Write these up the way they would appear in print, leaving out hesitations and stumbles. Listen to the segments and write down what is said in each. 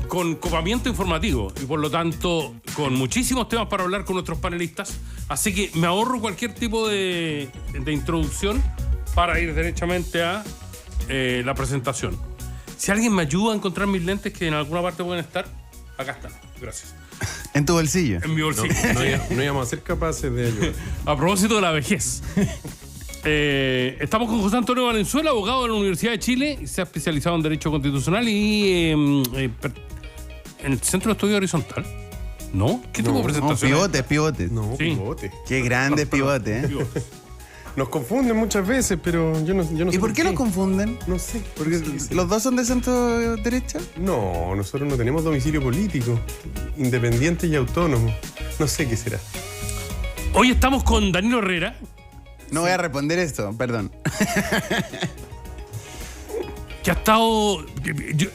con copamiento informativo y por lo tanto con muchísimos temas para hablar con nuestros panelistas. Así que me ahorro cualquier tipo de introducción para ir derechamente a la presentación. Si alguien me ayuda a encontrar mis lentes que en alguna parte pueden estar, acá están. Gracias. En tu bolsillo. En mi bolsillo. No íbamos a ser capaces de ayudar. A propósito de la vejez. Estamos con José Antonio Valenzuela, abogado de la Universidad de Chile, se ha especializado en Derecho Constitucional y en el Centro de Estudio Horizontal. ¿No? ¿Qué tipo de presentación? Pivotes. No, Sí. pivote. Qué grande pivote, ¿eh? Nos confunden muchas veces, pero yo no sé. ¿Y por qué los confunden? No sé. Porque Sí. los dos son de centro derecha. No, nosotros no tenemos domicilio político, independiente y autónomo. No sé qué será. Hoy estamos con Danilo Herrera, No voy a responder esto, perdón. que ha estado,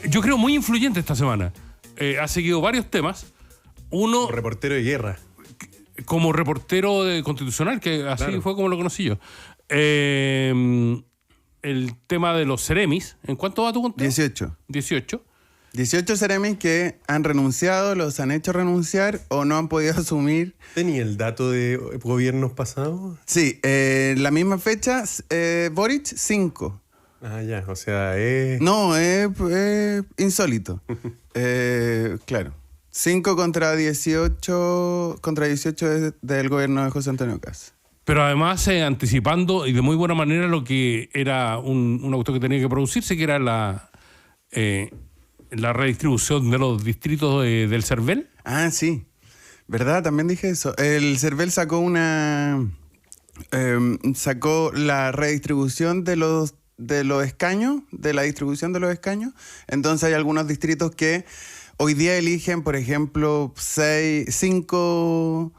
yo creo, muy influyente esta semana. Ha seguido varios temas. Uno, Como reportero de guerra. como reportero constitucional, que así Claro. fue como lo conocí yo. El tema de los Ceremis. ¿En cuánto va tu conteo? 18. 18. Ceremis que han renunciado, los han hecho renunciar o no han podido asumir. ¿Tenía el dato de gobiernos pasados? Sí, la misma fecha, Boric, 5. Ah, ya, o sea, No, es insólito. Claro. 5 contra 18 del gobierno de José Antonio Caz. Pero además anticipando y de muy buena manera lo que era un auto que tenía que producirse, que era la redistribución de los distritos del CERVEL. Ah, sí. ¿Verdad? También dije eso. El CERVEL sacó sacó la redistribución de los escaños, de la distribución de los escaños. Entonces hay algunos distritos que hoy día eligen, por ejemplo, 5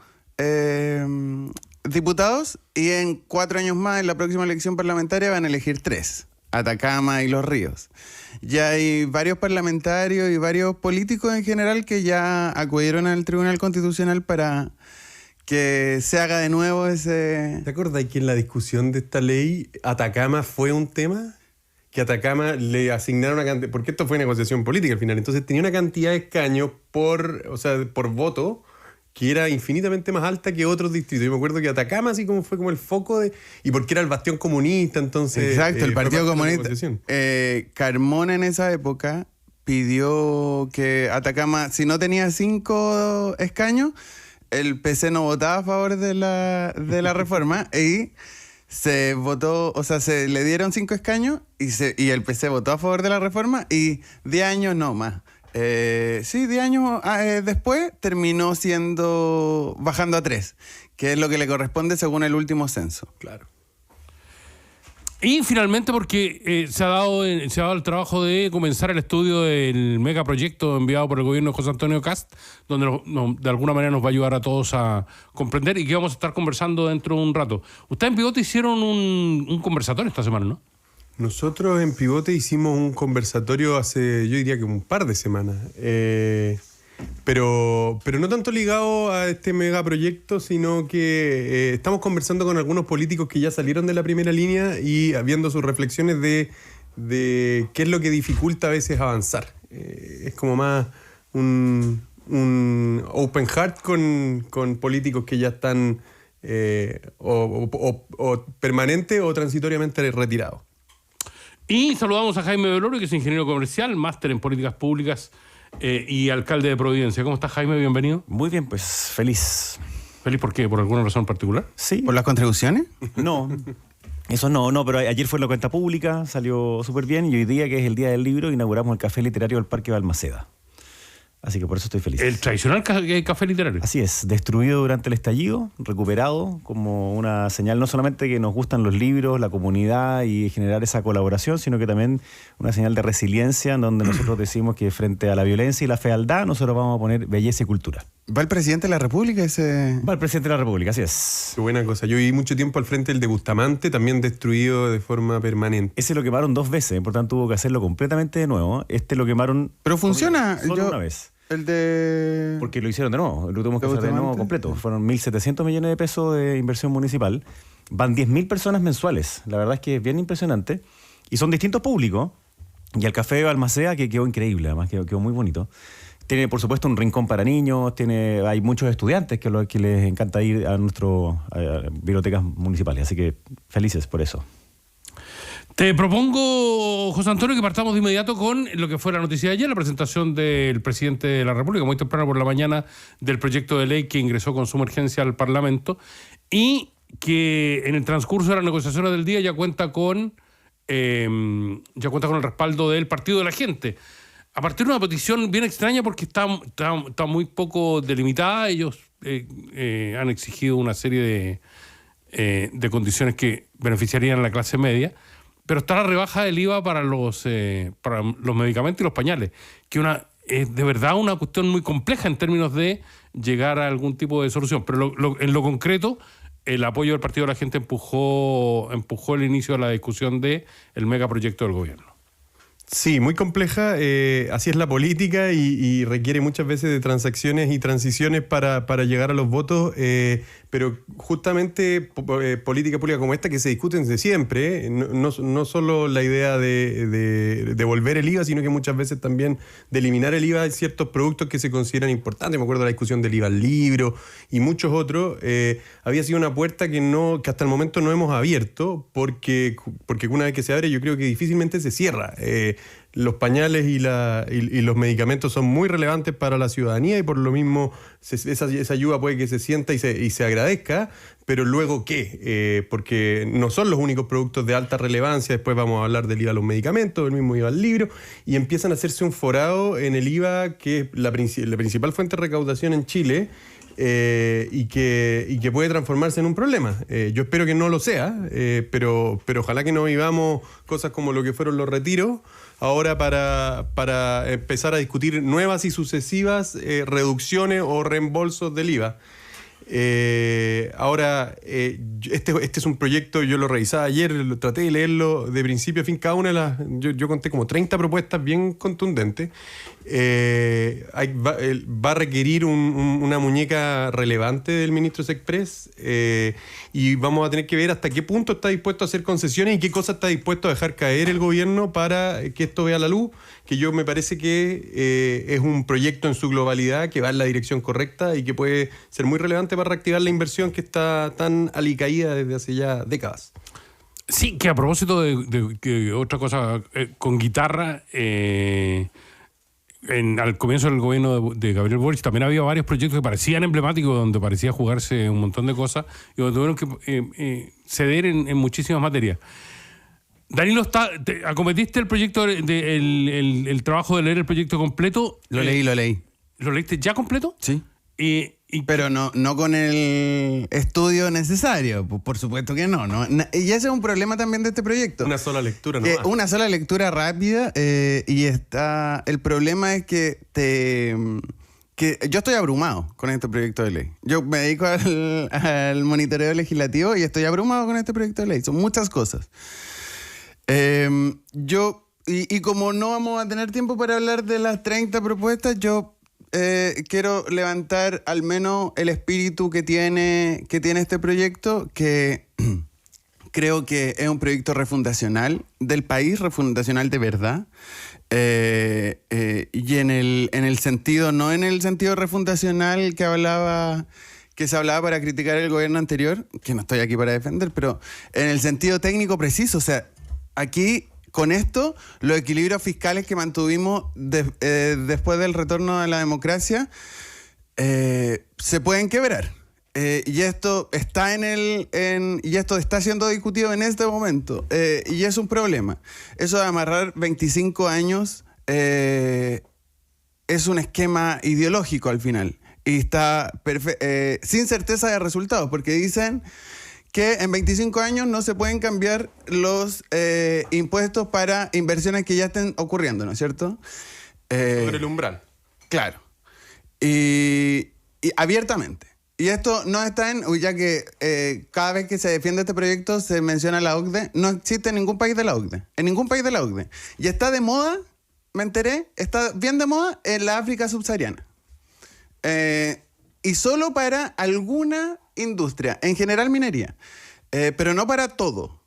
diputados y en 4 años más, en la próxima elección parlamentaria, van a elegir 3. Atacama y Los Ríos. Ya hay varios parlamentarios y varios políticos en general que ya acudieron al Tribunal Constitucional para que se haga de nuevo ese... ¿Te acuerdas que en la discusión de esta ley Atacama fue un tema? Que a Atacama le asignaron una cantidad... Porque esto fue negociación política al final. Entonces tenía una cantidad de escaños por voto que era infinitamente más alta que otros distritos. Yo me acuerdo que Atacama así como fue como el foco de... Y porque era el bastión comunista, entonces... Exacto, el Partido fue parte de la Comunista. negociación. Carmona en esa época pidió que Atacama, si no tenía 5 escaños, el PC no votaba a favor de la reforma y se votó, o sea, se le dieron 5 escaños y el PC votó a favor de la reforma y 10 años no más. 10 años después terminó bajando a 3, que es lo que le corresponde según el último censo. Claro. Y finalmente porque se ha dado el trabajo de comenzar el estudio del megaproyecto enviado por el gobierno de José Antonio Caz, donde de alguna manera nos va a ayudar a todos a comprender y que vamos a estar conversando dentro de un rato. Ustedes en Pivote hicieron un conversatorio esta semana, ¿no? Nosotros en Pivote hicimos un conversatorio hace, yo diría que un par de semanas. Pero no tanto ligado a este megaproyecto, sino que estamos conversando con algunos políticos que ya salieron de la primera línea y viendo sus reflexiones de qué es lo que dificulta a veces avanzar. Es como más un open heart con políticos que ya están o permanente o transitoriamente retirados. Y saludamos a Jaime Velorio, que es ingeniero comercial, máster en políticas públicas y alcalde de Providencia. ¿Cómo estás, Jaime? Bienvenido. Muy bien, pues feliz. ¿Feliz por qué? ¿Por alguna razón particular? Sí. ¿Por las contribuciones? No, eso no, pero ayer fue la cuenta pública, salió súper bien y hoy día, que es el Día del Libro, inauguramos el Café Literario del Parque Balmaceda. Así que por eso estoy feliz. El tradicional café literario. Así es, destruido durante el estallido, recuperado como una señal no solamente que nos gustan los libros, la comunidad y generar esa colaboración, sino que también una señal de resiliencia en donde nosotros decimos que frente a la violencia y la fealdad nosotros vamos a poner belleza y cultura. ¿Va el presidente de la República ese...? Va el presidente de la República, así es. Qué buena cosa. Yo viví mucho tiempo al frente del de Bustamante, también destruido de forma permanente. Ese lo quemaron 2 veces, por tanto tuvo que hacerlo completamente de nuevo. Este lo quemaron... Pero funciona. Solo una vez. El de... Porque lo hicieron de nuevo, lo tuvimos que hacer de nuevo completo. Fueron 1.700 millones de pesos de inversión municipal. Van 10.000 personas mensuales. La verdad es que es bien impresionante. Y son distintos públicos. Y el café de Balmaceda, que quedó increíble, además quedó muy bonito. Tiene, por supuesto, un rincón para niños, hay muchos estudiantes que les encanta ir a nuestras bibliotecas municipales, así que felices por eso. Te propongo, José Antonio, que partamos de inmediato con lo que fue la noticia de ayer, la presentación del presidente de la República, muy temprano por la mañana, del proyecto de ley que ingresó con su emergencia al Parlamento y que en el transcurso de las negociaciones del día ya cuenta con el respaldo del Partido de la Gente. A partir de una petición bien extraña porque está muy poco delimitada, ellos han exigido una serie de condiciones que beneficiarían a la clase media, pero está la rebaja del IVA para los medicamentos y los pañales, que es de verdad una cuestión muy compleja en términos de llegar a algún tipo de solución. Pero en lo concreto, el apoyo del Partido de la Gente empujó el inicio de la discusión del megaproyecto del gobierno. Sí, muy compleja. Así es la política y requiere muchas veces de transacciones y transiciones para llegar a los votos. Pero justamente política pública como esta que se discuten desde siempre, no solo la idea de devolver el IVA, sino que muchas veces también de eliminar el IVA de ciertos productos que se consideran importantes. Me acuerdo de la discusión del IVA al libro y muchos otros. Había sido una puerta que hasta el momento no hemos abierto porque una vez que se abre yo creo que difícilmente se cierra. Los pañales y los medicamentos son muy relevantes para la ciudadanía y por lo mismo esa ayuda puede que se sienta y se agradezca, pero luego ¿qué? Porque no son los únicos productos de alta relevancia, después vamos a hablar del IVA a los medicamentos, el mismo IVA al libro, y empiezan a hacerse un forado en el IVA que es la principal fuente de recaudación en Chile. Y que puede transformarse en un problema. Yo espero que no lo sea, pero ojalá que no vivamos cosas como lo que fueron los retiros ahora para empezar a discutir nuevas y sucesivas reducciones o reembolsos del IVA. Ahora, este es un proyecto, yo lo revisaba ayer, traté de leerlo de principio a fin, cada una de las, yo conté como 30 propuestas bien contundentes. Va a requerir una muñeca relevante del ministro Sexpress y vamos a tener que ver hasta qué punto está dispuesto a hacer concesiones y qué cosas está dispuesto a dejar caer el gobierno para que esto vea la luz, que yo me parece que es un proyecto en su globalidad que va en la dirección correcta y que puede ser muy relevante para reactivar la inversión que está tan alicaída desde hace ya décadas. Sí, que a propósito de otra cosa, con guitarra, al comienzo del gobierno de Gabriel Boric también había varios proyectos que parecían emblemáticos, donde parecía jugarse un montón de cosas y donde tuvieron que ceder en muchísimas materias. Danilo, ¿acometiste el proyecto, el trabajo de leer el proyecto completo? Lo leí. ¿Lo leíste ya completo? Sí. Pero no con el estudio necesario, por supuesto que no. Y ese es un problema también de este proyecto. Una sola lectura nomás. Una sola lectura rápida el problema es que yo estoy abrumado con este proyecto de ley. Yo me dedico al monitoreo legislativo y estoy abrumado con este proyecto de ley. Son muchas cosas. Y como no vamos a tener tiempo para hablar de las 30 propuestas, yo quiero levantar al menos el espíritu que tiene este proyecto, que creo que es un proyecto refundacional del país, refundacional de verdad, y en el sentido, no en el sentido refundacional que se hablaba para criticar el gobierno anterior, que no estoy aquí para defender, pero en el sentido técnico preciso. O sea, aquí, con esto, los equilibrios fiscales que mantuvimos después del retorno a la democracia se pueden quebrar. Y esto está y esto está siendo discutido en este momento. Y es un problema. Eso de amarrar 25 años es un esquema ideológico al final. Y está sin certeza de resultados, porque dicen que en 25 años no se pueden cambiar los impuestos para inversiones que ya estén ocurriendo, ¿no es cierto? Sobre el umbral. Claro. Y abiertamente. Y esto no está ya que cada vez que se defiende este proyecto se menciona la OCDE, no existe en ningún país de la OCDE. En ningún país de la OCDE. Y está de moda, me enteré, está bien de moda en la África subsahariana. Y solo para alguna industria, en general minería, pero no para todo.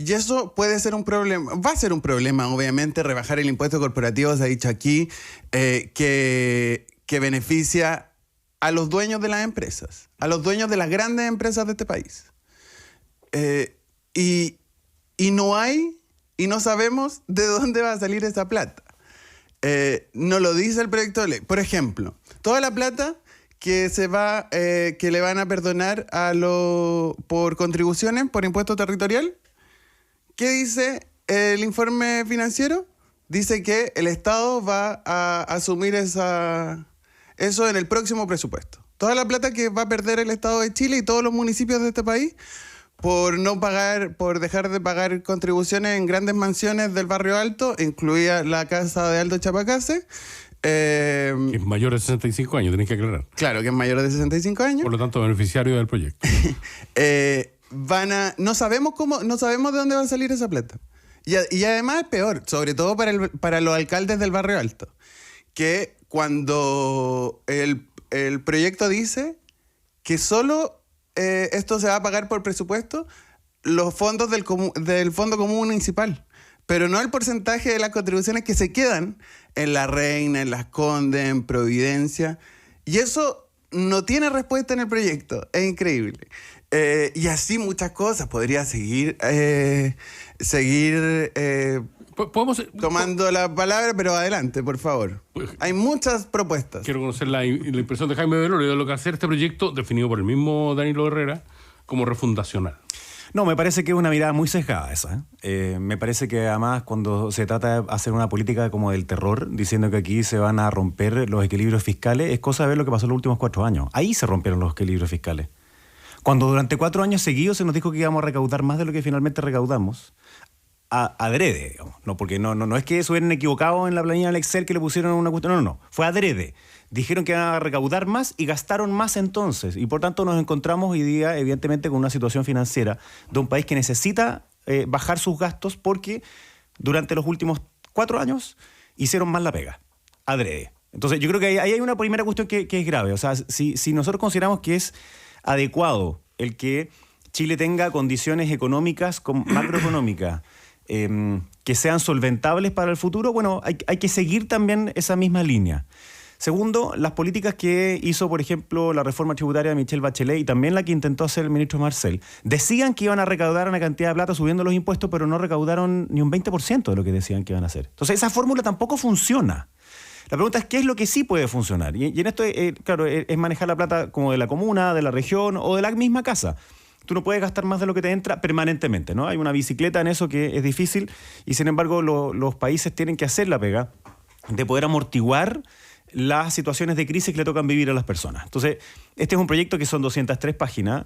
Y eso puede ser un problema, va a ser un problema, obviamente, rebajar el impuesto corporativo, se ha dicho aquí, que beneficia a los dueños de las empresas, a los dueños de las grandes empresas de este país. Y no sabemos de dónde va a salir esa plata. No lo dice el proyecto de ley. Por ejemplo, toda la plata que le van a perdonar por contribuciones, por impuesto territorial. ¿Qué dice el informe financiero? Dice que el Estado va a asumir eso en el próximo presupuesto. Toda la plata que va a perder el Estado de Chile y todos los municipios de este país por dejar de pagar contribuciones en grandes mansiones del Barrio Alto, incluida la casa de Aldo Chapacase. Que es mayor de 65 años, tenés que aclarar. Claro, que es mayor de 65 años. Por lo tanto, beneficiario del proyecto. No sabemos de dónde va a salir esa plata. Y además es peor, sobre todo para los alcaldes del Barrio Alto, que cuando el proyecto dice que solo esto se va a pagar por presupuesto, los fondos del Fondo Común Municipal, pero no el porcentaje de las contribuciones que se quedan en La Reina, en Las Condes, en Providencia. Y eso no tiene respuesta en el proyecto. Es increíble. Y así muchas cosas. Podría seguir ¿Podemos, tomando la palabra, pero adelante, por favor. Hay muchas propuestas. Quiero conocer la impresión de Jaime Velorio de lo que hace este proyecto, definido por el mismo Danilo Herrera, como refundacional. No, me parece que es una mirada muy sesgada esa. Me parece que además cuando se trata de hacer una política como del terror, diciendo que aquí se van a romper los equilibrios fiscales, es cosa de ver lo que pasó en los últimos 4 años. Ahí se rompieron los equilibrios fiscales. Cuando durante 4 años seguidos se nos dijo que íbamos a recaudar más de lo que finalmente recaudamos, adrede, digamos. No, porque no es que se hubieran equivocado en la planilla del Excel que le pusieron una cuestión, no, fue adrede. Dijeron que iban a recaudar más y gastaron más entonces. Y por tanto nos encontramos hoy día, evidentemente, con una situación financiera de un país que necesita bajar sus gastos porque durante los últimos 4 años hicieron más la pega, adrede. Entonces yo creo que ahí hay una primera cuestión que es grave. O sea, si nosotros consideramos que es adecuado el que Chile tenga condiciones económicas, macroeconómicas, que sean solventables para el futuro, bueno, hay que seguir también esa misma línea. Segundo, las políticas que hizo, por ejemplo, la reforma tributaria de Michelle Bachelet y también la que intentó hacer el ministro Marcel, decían que iban a recaudar una cantidad de plata subiendo los impuestos, pero no recaudaron ni un 20% de lo que decían que iban a hacer. Entonces, esa fórmula tampoco funciona. La pregunta es qué es lo que sí puede funcionar. Y en esto, claro, es manejar la plata como de la comuna, de la región o de la misma casa. Tú no puedes gastar más de lo que te entra permanentemente, ¿no? Hay una bicicleta en eso que es difícil y, sin embargo, los países tienen que hacer la pega de poder amortiguar las situaciones de crisis que le tocan vivir a las personas. Entonces, este es un proyecto que son 203 páginas.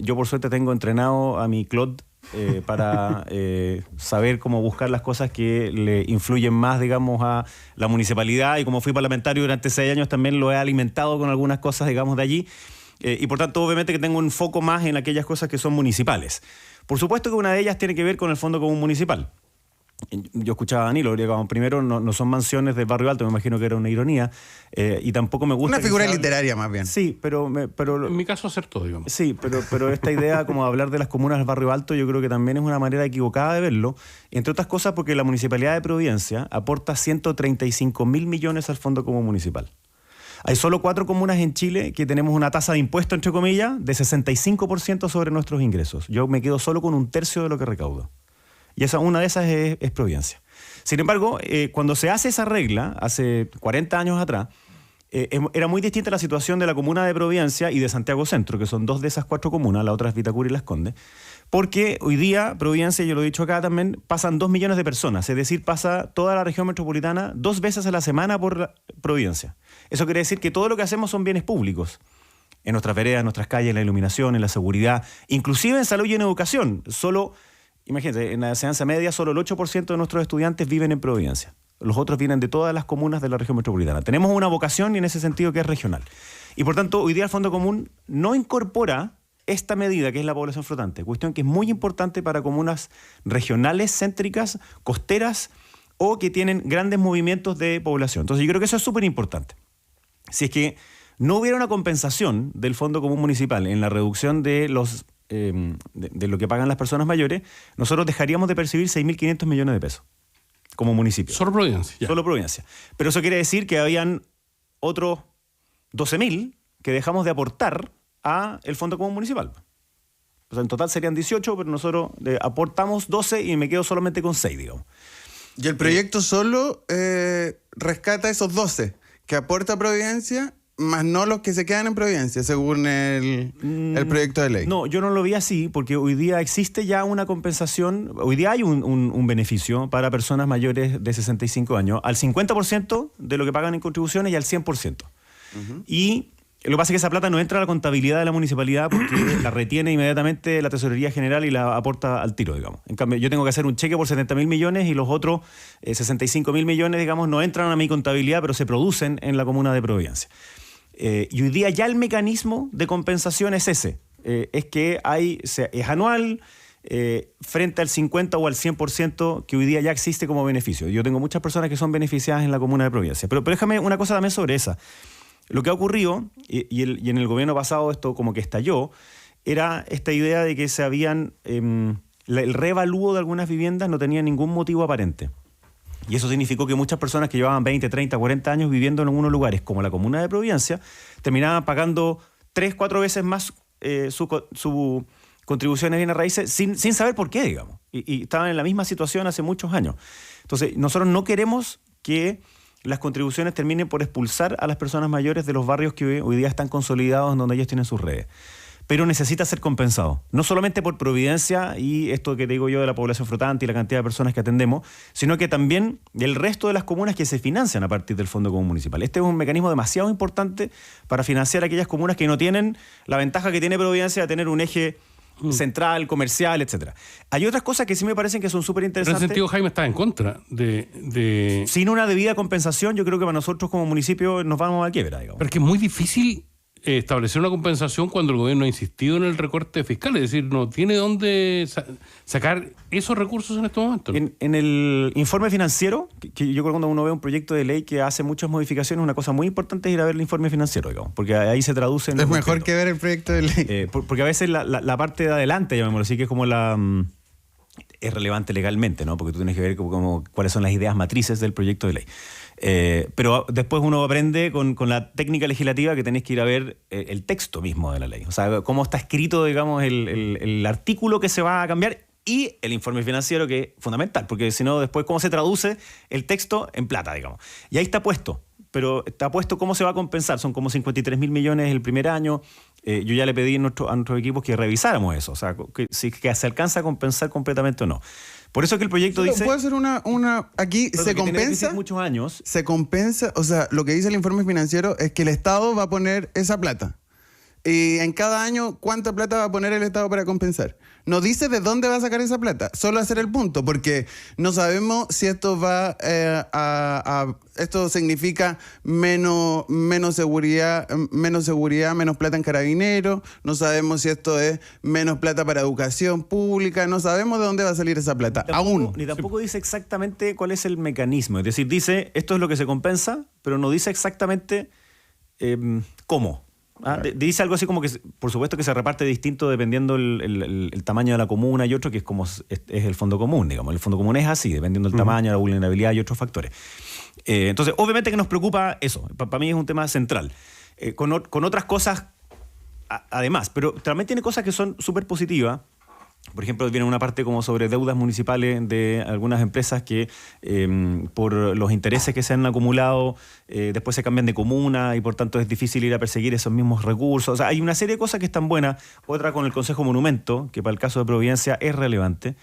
Yo, por suerte, tengo entrenado a mi Claude para saber cómo buscar las cosas que le influyen más, digamos, a la municipalidad. Y como fui parlamentario durante 6 años, también lo he alimentado con algunas cosas, digamos, de allí. Y por tanto, obviamente que tengo un foco más en aquellas cosas que son municipales. Por supuesto que una de ellas tiene que ver con el Fondo Común Municipal. Yo escuchaba a Danilo, como primero no son mansiones del Barrio Alto, me imagino que era una ironía, y tampoco me gusta... Una figura literaria más bien. Sí, pero en mi caso acertó, digamos. Sí, pero esta idea como de hablar de las comunas del Barrio Alto yo creo que también es una manera equivocada de verlo, entre otras cosas porque la Municipalidad de Providencia aporta 135.000 millones al Fondo Común Municipal. Hay solo 4 comunas en Chile que tenemos una tasa de impuesto, entre comillas, de 65% sobre nuestros ingresos. Yo me quedo solo con 1/3 de lo que recaudo. Y una de esas es Providencia. Sin embargo, cuando se hace esa regla, hace 40 años atrás, era muy distinta la situación de la comuna de Providencia y de Santiago Centro, que son 2 de esas 4 comunas, la otra es Vitacura y Las Condes, porque hoy día Providencia, yo lo he dicho acá también, pasan 2 millones de personas, es decir, pasa toda la región metropolitana 2 veces a la semana por Providencia. Eso quiere decir que todo lo que hacemos son bienes públicos. En nuestras veredas, en nuestras calles, en la iluminación, en la seguridad, inclusive en salud y en educación. Imagínate, en la enseñanza media solo el 8% de nuestros estudiantes viven en Providencia. Los otros vienen de todas las comunas de la región metropolitana. Tenemos una vocación y en ese sentido que es regional. Y por tanto, hoy día el Fondo Común no incorpora esta medida que es la población flotante, cuestión que es muy importante para comunas regionales, céntricas, costeras o que tienen grandes movimientos de población. Entonces yo creo que eso es súper importante. Si es que no hubiera una compensación del Fondo Común Municipal en la reducción de los de lo que pagan las personas mayores, nosotros dejaríamos de percibir 6.500 millones de pesos como municipio. Solo Providencia. Ya. Solo Providencia. Pero eso quiere decir que habían otros 12.000 que dejamos de aportar a el Fondo Común Municipal. O sea, en total serían 18, pero nosotros aportamos 12 y me quedo solamente con 6, digamos. Y el proyecto solo rescata esos 12 que aporta Providencia, más no los que se quedan en Providencia, según el proyecto de ley. No, yo no lo vi así, porque hoy día existe ya una compensación, hoy día hay un beneficio para personas mayores de 65 años, al 50% de lo que pagan en contribuciones y al 100%. Y lo que pasa es que esa plata no entra a la contabilidad de la municipalidad porque la retiene inmediatamente la Tesorería General y la aporta al tiro, digamos. En cambio, yo tengo que hacer un cheque por 70.000 millones y los otros 65.000 millones, digamos, no entran a mi contabilidad, pero se producen en la comuna de Providencia. Y hoy día ya el mecanismo de compensación es ese. Es que es anual frente al 50 o al 100% que hoy día ya existe como beneficio. Yo tengo muchas personas que son beneficiadas en la comuna de Providencia. Pero déjame una cosa también sobre esa. Lo que ha ocurrido, y en el gobierno pasado esto como que estalló, era esta idea de que se habían... el reevalúo de algunas viviendas no tenía ningún motivo aparente. Y eso significó que muchas personas que llevaban 20, 30, 40 años viviendo en algunos lugares, como la comuna de Providencia, terminaban pagando 3, 4 veces más su contribución de bienes raíces sin saber por qué, digamos. Y estaban en la misma situación hace muchos años. Entonces, nosotros no queremos que las contribuciones terminen por expulsar a las personas mayores de los barrios que hoy día están consolidados en donde ellos tienen sus redes. Pero necesita ser compensado. No solamente por Providencia y esto que te digo yo de la población flotante y la cantidad de personas que atendemos, sino que también del resto de las comunas que se financian a partir del Fondo Común Municipal. Este es un mecanismo demasiado importante para financiar aquellas comunas que no tienen la ventaja que tiene Providencia de tener un eje central, comercial, etcétera. Hay otras cosas que sí me parecen que son súper interesantes. En ese sentido, Jaime está en contra de... Sin una debida compensación, yo creo que para nosotros como municipio nos vamos a la quiebra, digamos. Pero es que es muy difícil establecer una compensación cuando el gobierno ha insistido en el recorte fiscal, es decir, no tiene dónde sacar esos recursos en estos momentos. En el informe financiero, que yo creo que cuando uno ve un proyecto de ley que hace muchas modificaciones, una cosa muy importante es ir a ver el informe financiero, digamos, porque ahí se traduce en... Es mejor que ver el proyecto de ley. Porque a veces la parte de adelante, llamémoslo así, que es como es relevante legalmente, ¿no? Porque tú tienes que ver cuáles son las ideas matrices del proyecto de ley. Pero después uno aprende con la técnica legislativa que tenés que ir a ver el texto mismo de la ley. O sea, cómo está escrito, digamos, el artículo que se va a cambiar y el informe financiero, que es fundamental, porque si no, después cómo se traduce el texto en plata, digamos. Y ahí está puesto, pero está puesto cómo se va a compensar. Son como 53.000 millones el primer año. Yo ya le pedí a nuestros equipos que revisáramos eso, o sea, que se alcanza a compensar completamente o no. Por eso que el proyecto dice... ¿Puedo hacer aquí se compensa? Muchos años. Se compensa, o sea, lo que dice el informe financiero es que el Estado va a poner esa plata. Y en cada año, ¿cuánta plata va a poner el Estado para compensar? No dice de dónde va a sacar esa plata, solo hacer el punto, porque no sabemos si esto va esto significa menos seguridad, menos plata en carabineros, no sabemos si esto es menos plata para educación pública, no sabemos de dónde va a salir esa plata, Ni tampoco dice exactamente cuál es el mecanismo, es decir, dice esto es lo que se compensa, pero no dice exactamente cómo. Dice algo así como que, por supuesto, que se reparte distinto dependiendo el tamaño de la comuna y otro, que es como es el fondo común, digamos. El fondo común es así, dependiendo del tamaño, la vulnerabilidad y otros factores. Entonces, obviamente que nos preocupa eso. Para mí es un tema central. Con otras cosas, además, pero también tiene cosas que son súper positivas. Por ejemplo, viene una parte como sobre deudas municipales de algunas empresas que por los intereses que se han acumulado después se cambian de comuna y por tanto es difícil ir a perseguir esos mismos recursos. O sea, hay una serie de cosas que están buenas. Otra con el Consejo Monumento, que para el caso de Providencia es relevante.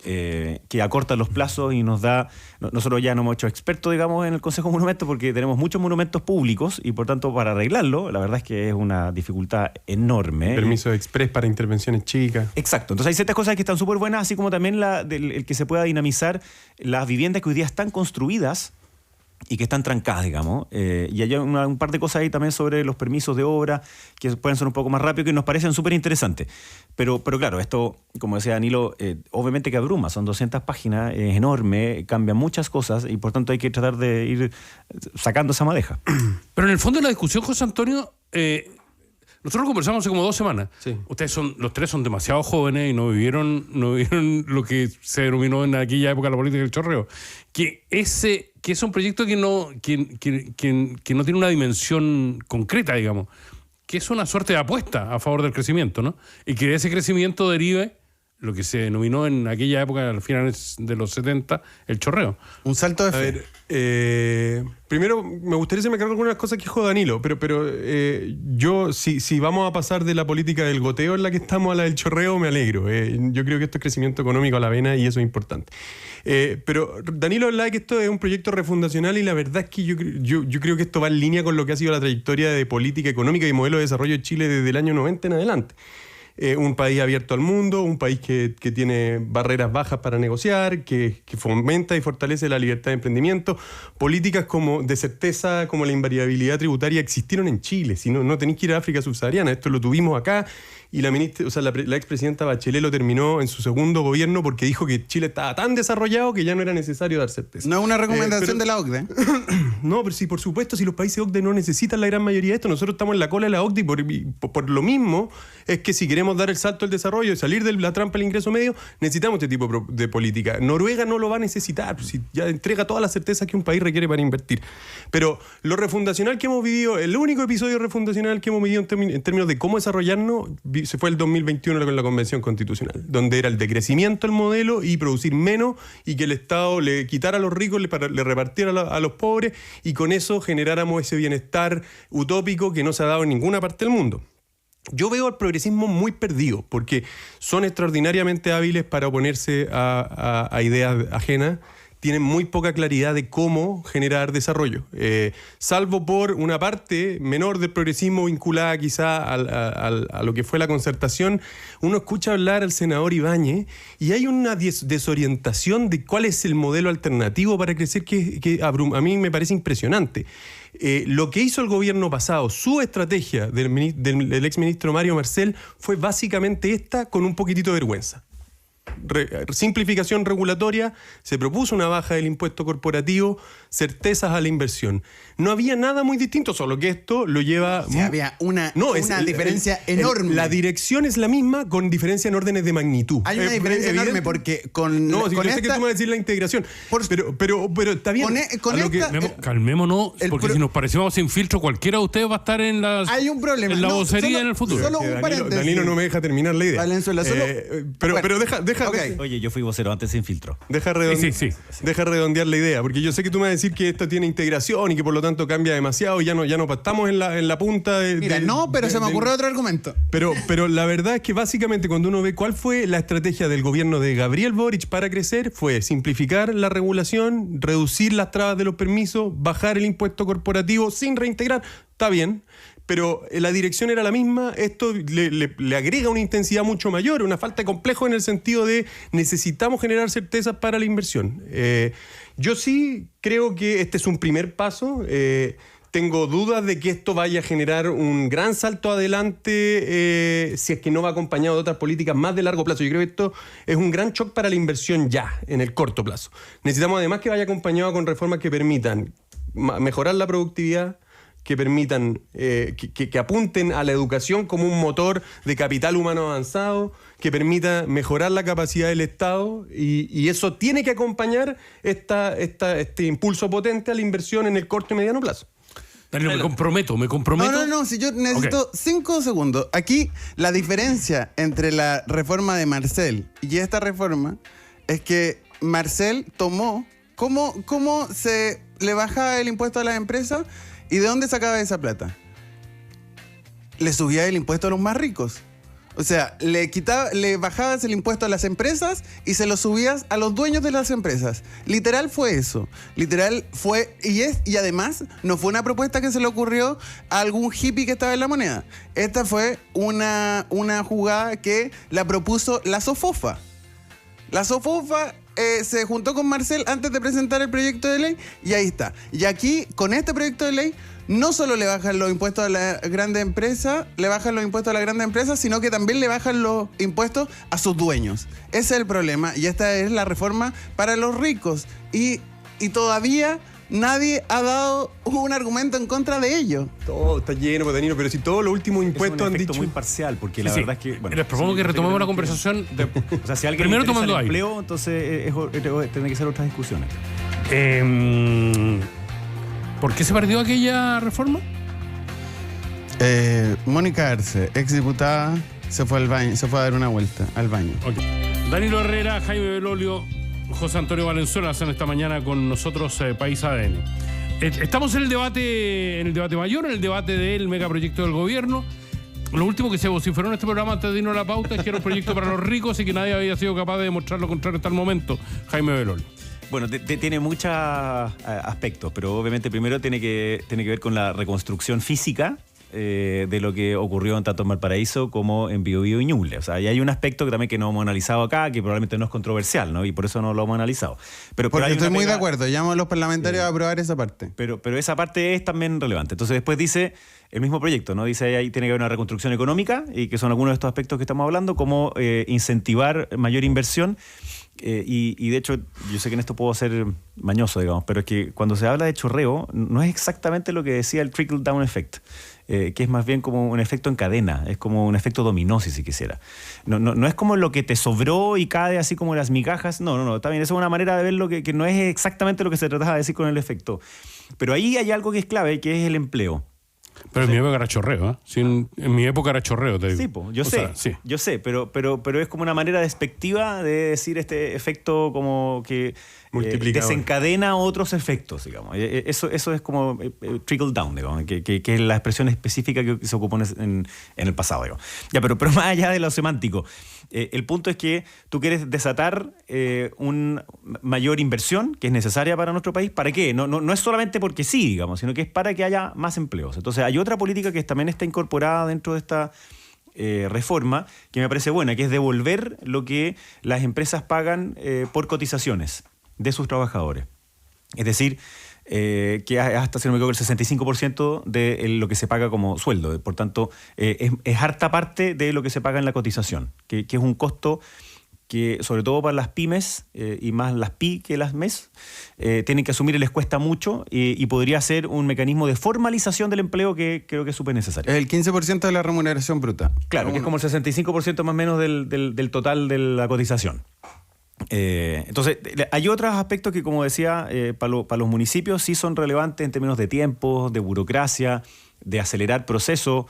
Que acorta los plazos y nos da... Nosotros ya nos hemos hecho expertos, digamos, en el Consejo Monumento porque tenemos muchos monumentos públicos y, por tanto, para arreglarlo, la verdad es que es una dificultad enorme. Permiso express para intervenciones chicas. Exacto. Entonces hay ciertas cosas que están súper buenas, así como también el que se pueda dinamizar las viviendas que hoy día están construidas y que están trancadas, digamos. Y hay un par de cosas ahí también sobre los permisos de obra que pueden ser un poco más rápidos, que nos parecen súper interesantes. Pero claro, esto, como decía Danilo, obviamente que abruma, son 200 páginas, es enorme, cambian muchas cosas y por tanto hay que tratar de ir sacando esa madeja. Pero en el fondo de la discusión, José Antonio, Nosotros conversamos hace como 2 semanas. Sí. Los tres son demasiado jóvenes y no vivieron lo que se denominó en aquella época la política del chorreo. Que es un proyecto que no tiene una dimensión concreta, digamos. Que es una suerte de apuesta a favor del crecimiento, ¿no? Y que de ese crecimiento derive lo que se denominó en aquella época, al finales de los 70, el chorreo. Un salto de fe. A ver, primero me gustaría señalar algunas cosas que dijo Danilo, pero yo, si vamos a pasar de la política del goteo en la que estamos a la del chorreo, me alegro. Yo creo que esto es crecimiento económico a la vena y eso es importante. Pero Danilo hablaba de que esto es un proyecto refundacional y la verdad es que yo creo que esto va en línea con lo que ha sido la trayectoria de política económica y modelo de desarrollo de Chile desde el año 90 en adelante. Un país abierto al mundo, un país que tiene barreras bajas para negociar, que fomenta y fortalece la libertad de emprendimiento. Políticas de certeza como la invariabilidad tributaria existieron en Chile. Si no tenéis que ir a África subsahariana, esto lo tuvimos acá. Y la expresidenta Bachelet lo terminó en su segundo gobierno porque dijo que Chile estaba tan desarrollado que ya no era necesario dar certeza. No es una recomendación de la OCDE. No, pero sí, por supuesto, si los países OCDE no necesitan la gran mayoría de esto, nosotros estamos en la cola de la OCDE y por lo mismo es que si queremos dar el salto al desarrollo y salir de la trampa del ingreso medio, necesitamos este tipo de política. Noruega no lo va a necesitar, si ya entrega todas las certezas que un país requiere para invertir. Pero lo refundacional que hemos vivido, el único episodio refundacional que hemos vivido en términos de cómo desarrollarnos, se fue el 2021 con la Convención Constitucional, donde era el decrecimiento el modelo y producir menos y que el Estado le quitara a los ricos, le repartiera a los pobres y con eso generáramos ese bienestar utópico que no se ha dado en ninguna parte del mundo. Yo veo al progresismo muy perdido porque son extraordinariamente hábiles para oponerse a ideas ajenas. Tienen muy poca claridad de cómo generar desarrollo, salvo por una parte menor del progresismo vinculada quizá a lo que fue la concertación. Uno escucha hablar al senador Ibáñez y hay una desorientación de cuál es el modelo alternativo para crecer que a mí me parece impresionante. Lo que hizo el gobierno pasado, su estrategia del exministro Mario Marcel fue básicamente esta con un poquitito de vergüenza. Simplificación regulatoria, se propuso una baja del impuesto corporativo, certezas a la inversión. No había nada muy distinto, solo que esto lo lleva... Había una diferencia enorme. La dirección es la misma con diferencia en órdenes de magnitud. Hay una diferencia enorme porque con yo sé esta... que tú me vas a decir la integración, pero está bien. Calmémonos, porque si nos parecemos sin filtro, cualquiera de ustedes va a estar en hay un problema. En la vocería en el futuro. Solo un paréntesis. Danilo no me deja terminar la idea. Valenzuela, solo... Pero deja. Okay. Oye, yo fui vocero antes sin filtro. Deja redondear la idea, porque yo sé que tú me vas a decir que esto tiene integración y que por lo tanto cambia demasiado y ya no estamos en la punta de... Mira, se me ocurrió otro argumento. Pero la verdad es que básicamente cuando uno ve cuál fue la estrategia del gobierno de Gabriel Boric para crecer, fue simplificar la regulación, reducir las trabas de los permisos, bajar el impuesto corporativo sin reintegrar. Está bien, pero la dirección era la misma. Esto le agrega una intensidad mucho mayor, una falta de complejo en el sentido de necesitamos generar certezas para la inversión. Yo sí creo que este es un primer paso. Tengo dudas de que esto vaya a generar un gran salto adelante si es que no va acompañado de otras políticas más de largo plazo. Yo creo que esto es un gran shock para la inversión ya, en el corto plazo. Necesitamos además que vaya acompañado con reformas que permitan mejorar la productividad, que permitan, que apunten a la educación como un motor de capital humano avanzado, que permita mejorar la capacidad del Estado y eso tiene que acompañar este impulso potente a la inversión en el corto y mediano plazo. Danilo, me comprometo. No, si yo necesito 5 segundos. Aquí la diferencia entre la reforma de Marcel y esta reforma es que Marcel tomó cómo se le bajaba el impuesto a las empresas. ¿Y de dónde sacaba esa plata? Le subía el impuesto a los más ricos. O sea, le bajabas el impuesto a las empresas y se lo subías a los dueños de las empresas. Literal fue eso. Literal fue, y además no fue una propuesta que se le ocurrió a algún hippie que estaba en la moneda. Esta fue una jugada que la propuso la SOFOFA. La SOFOFA se juntó con Marcel antes de presentar el proyecto de ley y ahí está. Y aquí, con este proyecto de ley, no solo le bajan los impuestos a las grandes empresas, sino que también le bajan los impuestos a sus dueños. Ese es el problema y esta es la reforma para los ricos. Y todavía nadie ha dado un argumento en contra de ello. Todo está lleno, Danilo, pero si todos los últimos impuestos es un han efecto dicho... muy parcial, porque la verdad es que... Les propongo que retomemos la conversación. O sea, si alguien Primero le interesa tomando el aire. empleo, entonces tiene que ser otras discusiones. ¿Por qué se perdió aquella reforma? Mónica Arce, exdiputada, se fue al baño, se fue a dar una vuelta al baño. Ok. Danilo Herrera, Jaime Belolio, José Antonio Valenzuela hacen esta mañana con nosotros País ADN. Estamos en el debate mayor, en el debate del megaproyecto del gobierno. Lo último que se vociferó en este programa antes de irnos a la pauta es que era un proyecto para los ricos y que nadie había sido capaz de demostrar lo contrario hasta el momento. Jaime Belolio. Bueno, tiene muchos aspectos, pero obviamente primero tiene que ver con la reconstrucción física de lo que ocurrió tanto en Valparaíso como en Biobío y Ñuble. O sea, y hay un aspecto que también que no hemos analizado acá, que probablemente no es controversial, ¿no? Y por eso no lo hemos analizado. Pero Porque hay estoy una muy de pega- acuerdo, llamo a los parlamentarios a aprobar esa parte. Pero esa parte es también relevante. Entonces después dice el mismo proyecto, ¿no? Dice ahí tiene que haber una reconstrucción económica, y que son algunos de estos aspectos que estamos hablando, como incentivar mayor inversión. Y de hecho, yo sé que en esto puedo ser mañoso, digamos, pero es que cuando se habla de chorreo, no es exactamente lo que decía el trickle down effect, que es más bien como un efecto en cadena, es como un efecto dominó, si se quisiera. No es como lo que te sobró y cae así como las migajas, no, está bien, esa es una manera de verlo que no es exactamente lo que se trataba de decir con el efecto. Pero ahí hay algo que es clave, que es el empleo. Pero en mi época era chorreo, ¿eh? Sí, en mi época era chorreo, te digo. Sí, po, yo O sé, sea, sí. yo sé, pero es como una manera despectiva de decir este efecto como que Multiplicador. desencadena otros efectos, digamos. Eso es como trickle down, digamos, que es la expresión específica que se ocupó en el pasado, digamos. Ya, pero más allá de lo semántico, el punto es que tú quieres desatar una mayor inversión que es necesaria para nuestro país. ¿Para qué? No es solamente porque sí, digamos, sino que es para que haya más empleos. Entonces hay otra política que también está incorporada dentro de esta reforma que me parece buena, que es devolver lo que las empresas pagan por cotizaciones de sus trabajadores. Es decir, que hasta, si no me equivoco, el 65% de lo que se paga como sueldo. Por tanto, es harta parte de lo que se paga en la cotización, que es un costo que, sobre todo para las pymes, y más las PY que las MES, tienen que asumir y les cuesta mucho, y podría ser un mecanismo de formalización del empleo que creo que es súper necesario. El 15% de la remuneración bruta. Claro, que es como el 65% más o menos del total de la cotización. Entonces, hay otros aspectos que, como decía, para los municipios sí son relevantes en términos de tiempo, de burocracia, de acelerar procesos,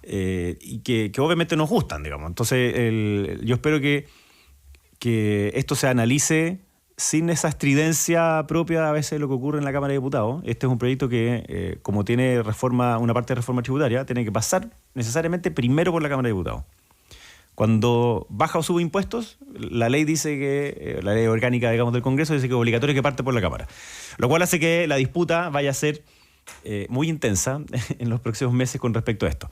y que obviamente nos gustan, digamos. Entonces, yo espero que esto se analice sin esa estridencia propia a veces de lo que ocurre en la Cámara de Diputados. Este es un proyecto que, como tiene una parte de reforma tributaria, tiene que pasar necesariamente primero por la Cámara de Diputados. Cuando baja o sube impuestos, la ley dice que, la ley orgánica, digamos, del Congreso dice que es obligatorio que parte por la Cámara. Lo cual hace que la disputa vaya a ser muy intensa en los próximos meses con respecto a esto.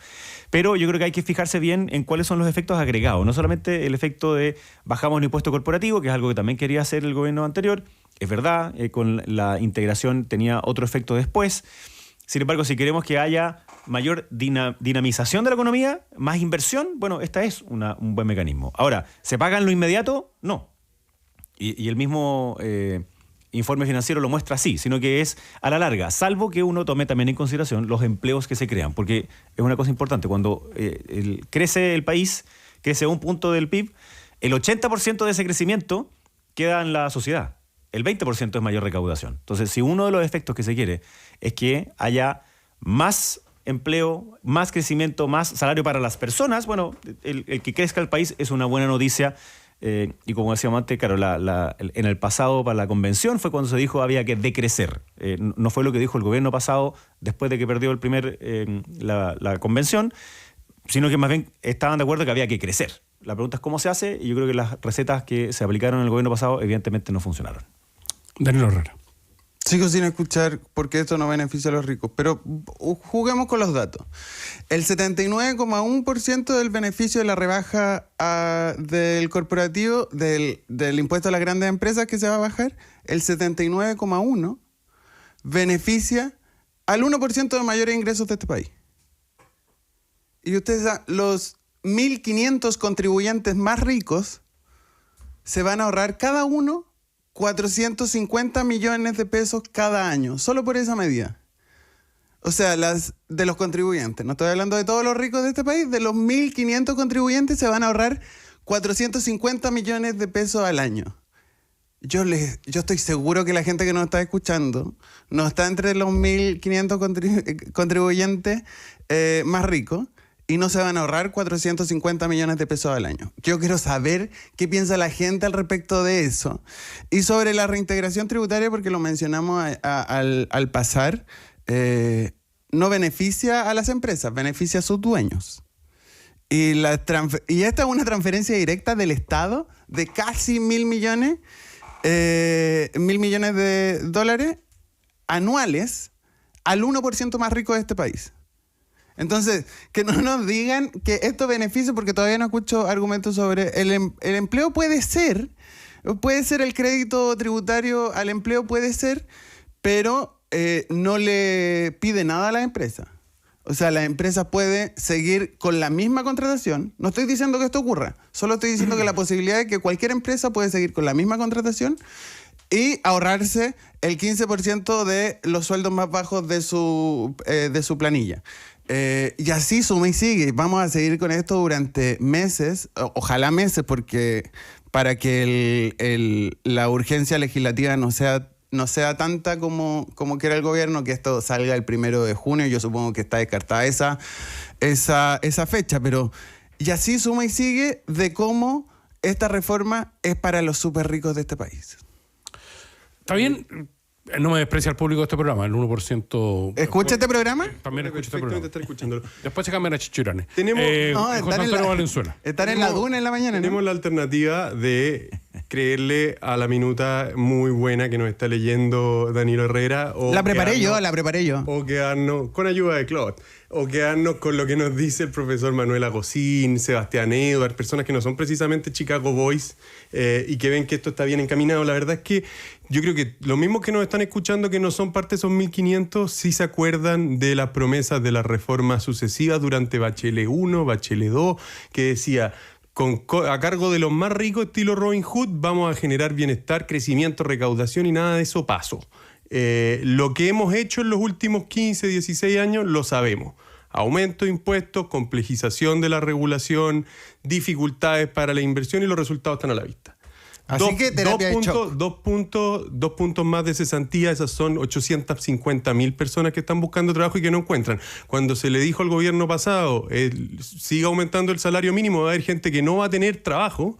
Pero yo creo que hay que fijarse bien en cuáles son los efectos agregados. No solamente el efecto de bajamos el impuesto corporativo, que es algo que también quería hacer el gobierno anterior. Es verdad, con la integración tenía otro efecto después. Sin embargo, si queremos que haya mayor dinamización de la economía, más inversión, bueno, esta es un buen mecanismo. Ahora, ¿se paga en lo inmediato? No. Y el mismo informe financiero lo muestra así, sino que es a la larga, salvo que uno tome también en consideración los empleos que se crean, porque es una cosa importante. Cuando crece el país, crece un punto del PIB, el 80% de ese crecimiento queda en la sociedad. El 20% es mayor recaudación. Entonces, si uno de los efectos que se quiere es que haya más empleo, más crecimiento, más salario para las personas, bueno, el que crezca el país es una buena noticia. Y como decíamos antes, claro, en el pasado para la convención fue cuando se dijo había que decrecer. No fue lo que dijo el gobierno pasado después de que perdió la convención, sino que más bien estaban de acuerdo que había que crecer. La pregunta es cómo se hace, y yo creo que las recetas que se aplicaron en el gobierno pasado evidentemente no funcionaron. Danilo Herrera. Sigo sin escuchar porque esto no beneficia a los ricos, pero juguemos con los datos. El 79,1% del beneficio de la rebaja del corporativo, del impuesto a las grandes empresas que se va a bajar, el 79,1% beneficia al 1% de mayores ingresos de este país. Y ustedes saben, los 1.500 contribuyentes más ricos se van a ahorrar cada uno 450 millones de pesos cada año, solo por esa medida. O sea, de los contribuyentes. No estoy hablando de todos los ricos de este país. De los 1.500 contribuyentes se van a ahorrar 450 millones de pesos al año. Yo estoy seguro que la gente que nos está escuchando no está entre los 1.500 contribuyentes más ricos y no se van a ahorrar 450 millones de pesos al año. Yo quiero saber qué piensa la gente al respecto de eso. Y sobre la reintegración tributaria, porque lo mencionamos al pasar, no beneficia a las empresas, beneficia a sus dueños. Y esta es una transferencia directa del Estado de casi 1.000 millones de dólares anuales al 1% más rico de este país. Entonces, que no nos digan que esto beneficia, porque todavía no escucho argumentos sobre el empleo. Puede ser el crédito tributario al empleo, puede ser, pero no le pide nada a la empresa. O sea, la empresa puede seguir con la misma contratación. No estoy diciendo que esto ocurra, solo estoy diciendo que la posibilidad de que cualquier empresa puede seguir con la misma contratación y ahorrarse el 15% de los sueldos más bajos de su planilla. Y así suma y sigue. Vamos a seguir con esto durante meses, ojalá meses, porque para que la urgencia legislativa no sea tanta como quiera el gobierno, que esto salga el 1 de junio. Yo supongo que está descartada esa fecha, pero y así suma y sigue de cómo esta reforma es para los súper ricos de este país. Está bien, no me desprecia el público de este programa, el 1%. ¿Escucha este programa? También escucha este programa. Estar escuchándolo. Después se cambian a Chichuranes. Tenemos José Antonio Valenzuela. Estar en la duna en la mañana, ¿no? Tenemos la alternativa de creerle a la minuta muy buena que nos está leyendo Danilo Herrera. La preparé yo. O quedarnos con ayuda de Claude. O quedarnos con lo que nos dice el profesor Manuel Agosín, Sebastián Edward, personas que no son precisamente Chicago Boys y que ven que esto está bien encaminado. La verdad es que yo creo que los mismos que nos están escuchando, que no son parte de esos 1.500, sí se acuerdan de las promesas de las reformas sucesivas durante Bachelet 1, Bachelet 2, que decía: a cargo de los más ricos, estilo Robin Hood, vamos a generar bienestar, crecimiento, recaudación, y nada de eso pasó. Lo que hemos hecho en los últimos 15, 16 años lo sabemos. Aumento de impuestos, complejización de la regulación, dificultades para la inversión, y los resultados están a la vista. Así que terapia de shock. Dos puntos más de cesantía. Esas son 850.000 personas que están buscando trabajo y que no encuentran. Cuando se le dijo al gobierno pasado, siga aumentando el salario mínimo, va a haber gente que no va a tener trabajo.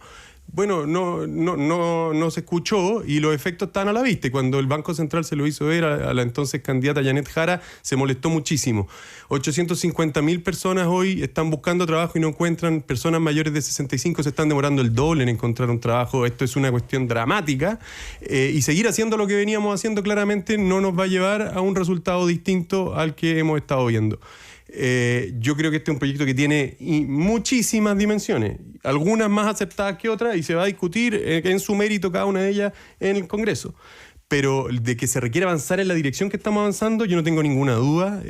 Bueno, no se escuchó y los efectos están a la vista. Y cuando el Banco Central se lo hizo ver a la entonces candidata Janet Jara, se molestó muchísimo. 850.000 personas hoy están buscando trabajo y no encuentran. Personas mayores de 65 se están demorando el doble en encontrar un trabajo. Esto es una cuestión dramática. Y seguir haciendo lo que veníamos haciendo claramente no nos va a llevar a un resultado distinto al que hemos estado viendo. Yo creo que este es un proyecto que tiene muchísimas dimensiones, algunas más aceptadas que otras, y se va a discutir en su mérito cada una de ellas en el Congreso. Pero de que se requiere avanzar en la dirección que estamos avanzando, yo no tengo ninguna duda.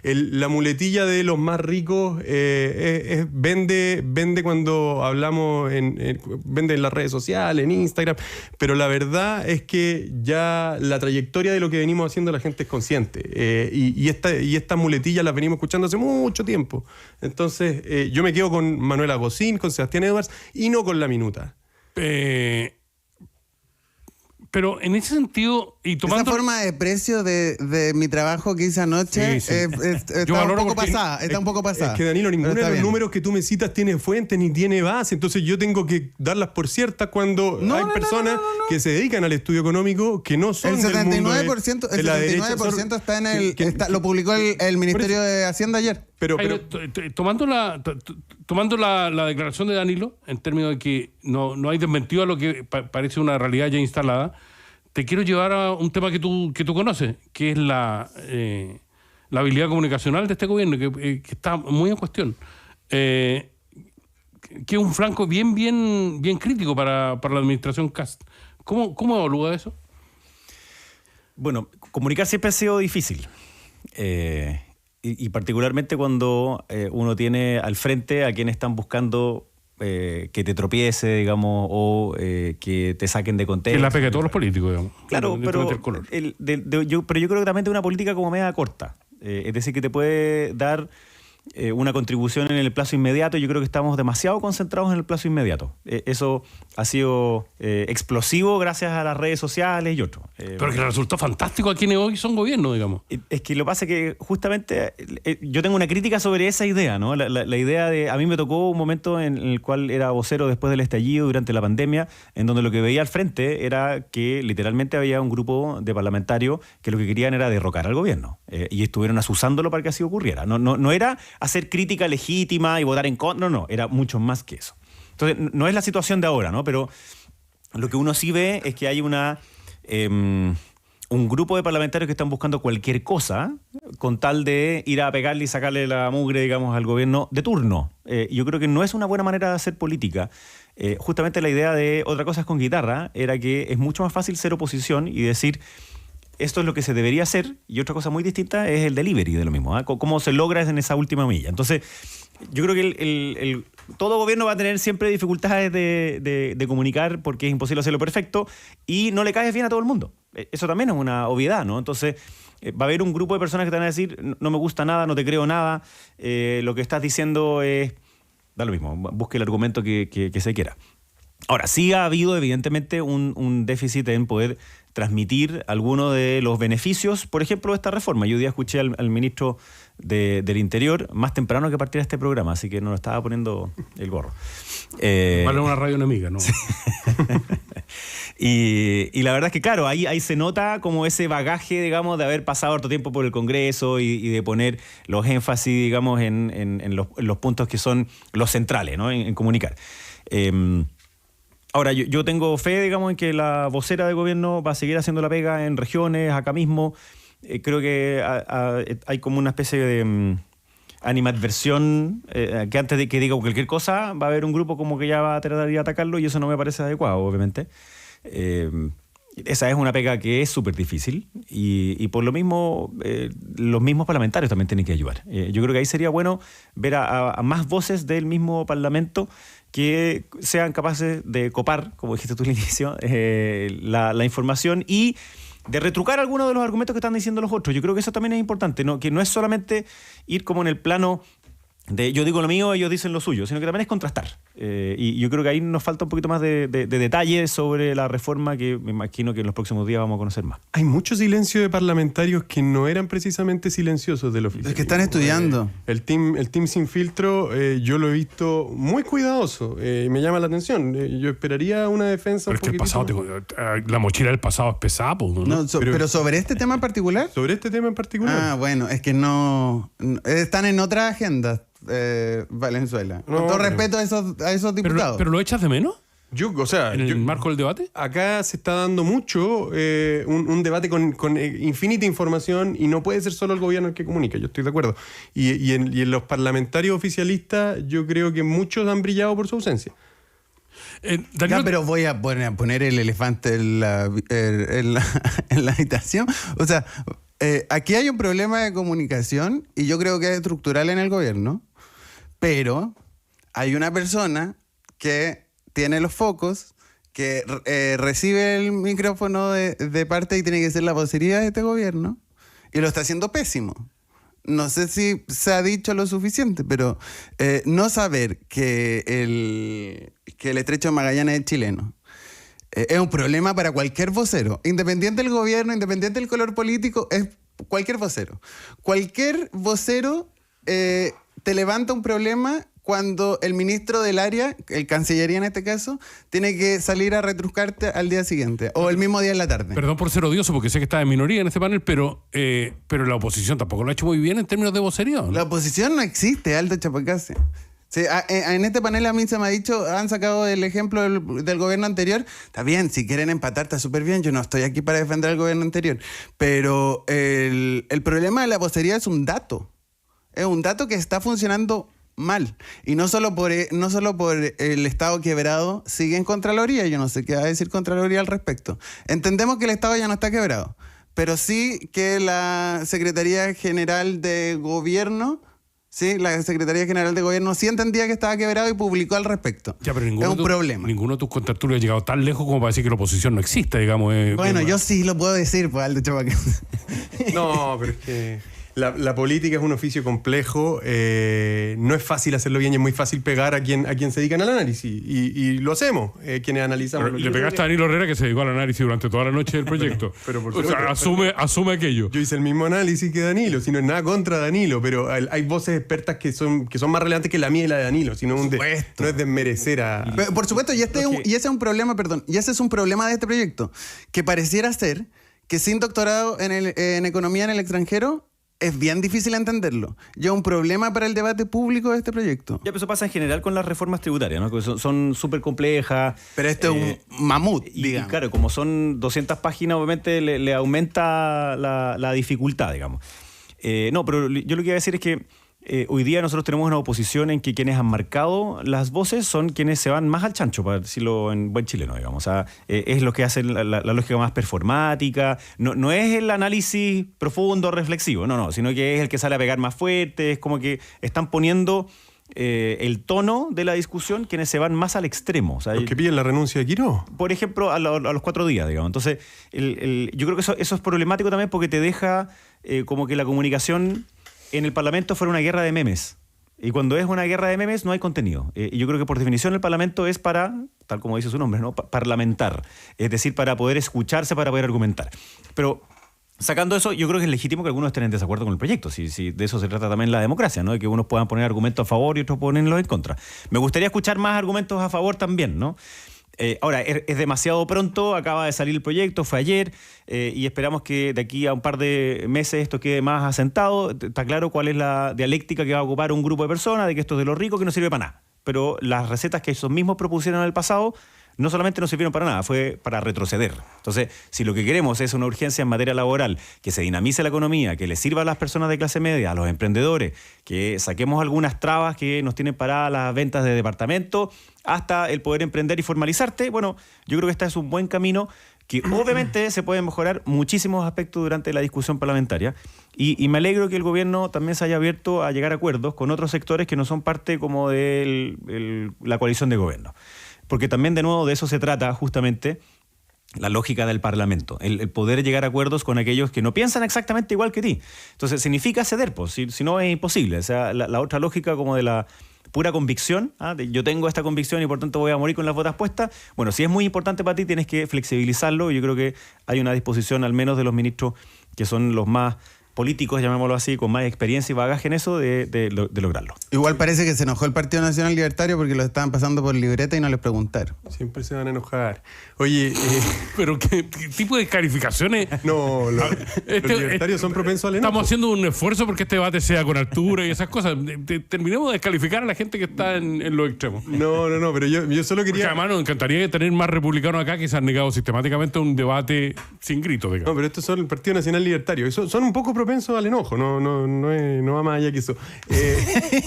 La muletilla de los más ricos vende cuando hablamos, vende en las redes sociales, en Instagram, pero la verdad es que ya la trayectoria de lo que venimos haciendo la gente es consciente. Y estas muletillas las venimos escuchando hace mucho tiempo. Entonces, yo me quedo con Manuel Agosín, con Sebastián Edwards, y no con la minuta. Pero en ese sentido, y tomando... Esa forma de precio de mi trabajo que hice anoche está un poco pasada. Es que, Danilo, ninguno de los números que tú me citas tiene fuente ni tiene base. Entonces yo tengo que darlas por ciertas cuando hay personas que se dedican al estudio económico que no son el 79%, del mundo de la 79% está en el... lo publicó el Ministerio de Hacienda ayer. Pero tomando la declaración de Danilo, en términos de que no hay desmentido a lo que parece una realidad ya instalada, te quiero llevar a un tema que tú conoces, que es la habilidad comunicacional de este gobierno, que está muy en cuestión. Que es un flanco bien crítico para la administración Kast. ¿Cómo evalúa eso? Bueno, comunicar siempre ha sido difícil. Y particularmente cuando uno tiene al frente a quienes están buscando que te tropiece, digamos, o que te saquen de contexto. Que es la pega de todos los políticos, digamos. Claro, pero yo creo que también de una política como media corta. Es decir, que te puede dar una contribución en el plazo inmediato. Yo creo que estamos demasiado concentrados en el plazo inmediato. Eso ha sido explosivo gracias a las redes sociales y otros. Pero que resultó fantástico a quienes hoy son gobierno, digamos. Es que lo que pasa es que justamente yo tengo una crítica sobre esa idea, ¿no? La idea de... A mí me tocó un momento en el cual era vocero después del estallido durante la pandemia, en donde lo que veía al frente era que literalmente había un grupo de parlamentarios que lo que querían era derrocar al gobierno. Y estuvieron asusándolo para que así ocurriera. No era hacer crítica legítima y votar en contra, no, era mucho más que eso. Entonces, no es la situación de ahora, ¿no? Pero lo que uno sí ve es que hay un grupo de parlamentarios que están buscando cualquier cosa con tal de ir a pegarle y sacarle la mugre, digamos, al gobierno de turno. Yo creo que no es una buena manera de hacer política. Justamente la idea de Otra cosa es con guitarra era que es mucho más fácil ser oposición y decir... Esto es lo que se debería hacer, y otra cosa muy distinta es el delivery de lo mismo, ¿eh? Cómo se logra en esa última milla. Entonces, yo creo que todo gobierno va a tener siempre dificultades de comunicar porque es imposible hacerlo perfecto y no le caes bien a todo el mundo. Eso también es una obviedad, ¿no? Entonces, va a haber un grupo de personas que te van a decir, no me gusta nada, no te creo nada, lo que estás diciendo es... Da lo mismo, busque el argumento que se quiera. Ahora, sí ha habido evidentemente un déficit en poder transmitir algunos de los beneficios, por ejemplo, de esta reforma. Yo hoy día escuché al ministro del Interior más temprano que partiera este programa, así que no lo estaba poniendo el gorro. Vale, una radio enemiga, ¿no? Y la verdad es que, claro, ahí se nota como ese bagaje, digamos, de haber pasado harto tiempo por el Congreso y de poner los énfasis, digamos, en los puntos que son los centrales, ¿no? En comunicar. Ahora, yo tengo fe, digamos, en que la vocera de gobierno va a seguir haciendo la pega en regiones, acá mismo. Creo que hay como una especie de animadversión, que antes de que diga cualquier cosa, va a haber un grupo como que ya va a tratar de atacarlo y eso no me parece adecuado, obviamente. Esa es una pega que es súper difícil y por lo mismo los mismos parlamentarios también tienen que ayudar. Yo creo que ahí sería bueno ver a más voces del mismo Parlamento que sean capaces de copar, como dijiste tú al inicio, la información y de retrucar algunos de los argumentos que están diciendo los otros. Yo creo que eso también es importante, ¿no? Que no es solamente ir como en el plano de yo digo lo mío, ellos dicen lo suyo, sino que también es contrastar. Y yo creo que ahí nos falta un poquito más de detalles sobre la reforma que me imagino que en los próximos días vamos a conocer más. Hay mucho silencio de parlamentarios que no eran precisamente silenciosos del oficialismo. Es que están estudiando. El team sin filtro, yo lo he visto muy cuidadoso. Me llama la atención. Yo esperaría una defensa. Pero es que el pasado, la mochila del pasado es pesada, ¿no? Pero sobre este tema en particular. Sobre este tema en particular. Ah, bueno, es que no están en otra agenda. Valenzuela. Con todo respeto a esos diputados. ¿Pero lo echas de menos? ¿En el marco del debate? Acá se está dando mucho un debate con infinita información y no puede ser solo el gobierno el que comunica, yo estoy de acuerdo. Y en los parlamentarios oficialistas yo creo que muchos han brillado por su ausencia. Ya, pero voy a poner el elefante en la habitación. O sea, aquí hay un problema de comunicación y yo creo que es estructural en el gobierno, pero hay una persona que tiene los focos, que recibe el micrófono de parte y tiene que ser la vocería de este gobierno y lo está haciendo pésimo. No sé si se ha dicho lo suficiente, pero no saber que el Estrecho de Magallanes es chileno es un problema para cualquier vocero, independiente del gobierno, independiente del color político, es cualquier vocero. Cualquier vocero te levanta un problema cuando el ministro del área, el Cancillería en este caso, tiene que salir a retruscarte al día siguiente o el mismo día en la tarde. Perdón por ser odioso porque sé que está en minoría en este panel, pero la oposición tampoco lo ha hecho muy bien en términos de vocería, ¿no? La oposición no existe, Aldo Chapacase. Sí, en este panel a mí se me ha dicho, han sacado el ejemplo del gobierno anterior. Está bien, si quieren empatar está súper bien, yo no estoy aquí para defender al gobierno anterior. Pero el problema de la vocería es un dato. Es un dato que está funcionando mal. Y no solo por el Estado quebrado, sigue en Contraloría. Yo no sé qué va a decir Contraloría al respecto. Entendemos que el Estado ya no está quebrado, pero sí que la Secretaría General de Gobierno Sí, la Secretaría General de Gobierno sí entendía que estaba quebrado y publicó al respecto. Ya, pero es un problema. Ninguno de tus contertulios ha llegado tan lejos como para decir que la oposición no existe, digamos. Bueno, yo sí lo puedo decir, pues, Aldo Chapacán. No, pero es que la política es un oficio complejo. No es fácil hacerlo bien y es muy fácil pegar a quien se dedican al análisis. Y lo hacemos, quienes analizamos. Le pegaste a Danilo Herrera, que se dedicó al análisis durante toda la noche del proyecto. Pero por o sea, asume aquello. Yo hice el mismo análisis que Danilo, si no es nada contra Danilo, pero hay voces expertas que son más relevantes que la mía y la de Danilo, sino no es desmerecer a... Pero, por supuesto, y ese es un problema, y ese es un problema de este proyecto, que pareciera ser que sin doctorado en economía en el extranjero es bien difícil entenderlo. Ya un problema para el debate público de este proyecto. Ya, pero eso pasa en general con las reformas tributarias, ¿no? Que son súper complejas. Pero esto es un mamut, digamos. Y claro, como son 200 páginas, obviamente le aumenta la dificultad, digamos. No, pero yo lo que iba a decir es que hoy día nosotros tenemos una oposición en que quienes han marcado las voces son quienes se van más al chancho, para decirlo en buen chileno, digamos. O sea, es lo que hace la lógica más performática. No es el análisis profundo, reflexivo, no, sino que es el que sale a pegar más fuerte. Es como que están poniendo el tono de la discusión quienes se van más al extremo. O sea, los que piden la renuncia de Quirós. Por ejemplo, a los 4 días, digamos. Entonces, yo creo que eso es problemático también porque te deja como que la comunicación en el Parlamento fuera una guerra de memes. Y cuando es una guerra de memes no hay contenido. Y yo creo que por definición el Parlamento es para, tal como dice su nombre, ¿no? Parlamentar. Es decir, para poder escucharse, para poder argumentar. Pero sacando eso, yo creo que es legítimo que algunos estén en desacuerdo con el proyecto. Si de eso se trata también la democracia, ¿no? De que unos puedan poner argumentos a favor y otros ponerlos en contra. Me gustaría escuchar más argumentos a favor también, ¿no? Ahora, es demasiado pronto, acaba de salir el proyecto, fue ayer, y esperamos que de aquí a un par de meses esto quede más asentado. Está claro cuál es la dialéctica que va a ocupar un grupo de personas, de que esto es de los ricos, que no sirve para nada. Pero las recetas que esos mismos propusieron en el pasado no solamente no sirvieron para nada, fue para retroceder. Entonces, si lo que queremos es una urgencia en materia laboral, que se dinamice la economía, que le sirva a las personas de clase media, a los emprendedores, que saquemos algunas trabas que nos tienen paradas las ventas de departamento, hasta el poder emprender y formalizarte, bueno, yo creo que este es un buen camino que obviamente se pueden mejorar muchísimos aspectos durante la discusión parlamentaria y me alegro que el gobierno también se haya abierto a llegar a acuerdos con otros sectores que no son parte como de la coalición de gobierno. Porque también, de nuevo, de eso se trata justamente la lógica del Parlamento, el poder llegar a acuerdos con aquellos que no piensan exactamente igual que ti. Entonces, significa ceder, pues, si no es imposible. O sea, la otra lógica como de la pura convicción, yo tengo esta convicción y por tanto voy a morir con las botas puestas. Bueno, si es muy importante para ti, tienes que flexibilizarlo. Yo creo que hay una disposición, al menos de los ministros que son los más políticos, llamémoslo así, con más experiencia y bagaje en eso, de lograrlo. Igual parece que se enojó el Partido Nacional Libertario porque lo estaban pasando por libreta y no les preguntaron. Siempre se van a enojar. Oye... ¿Pero qué tipo de calificaciones? No, los libertarios son propensos al enojo. Estamos haciendo un esfuerzo porque este debate sea con altura y esas cosas. Terminemos de descalificar a la gente que está en los extremos. No, pero yo solo quería... Porque además nos encantaría tener más republicanos acá que se han negado sistemáticamente a un debate sin gritos, digamos. No, pero estos son el Partido Nacional Libertario. Son un poco propensos al enojo, no va más allá que eso.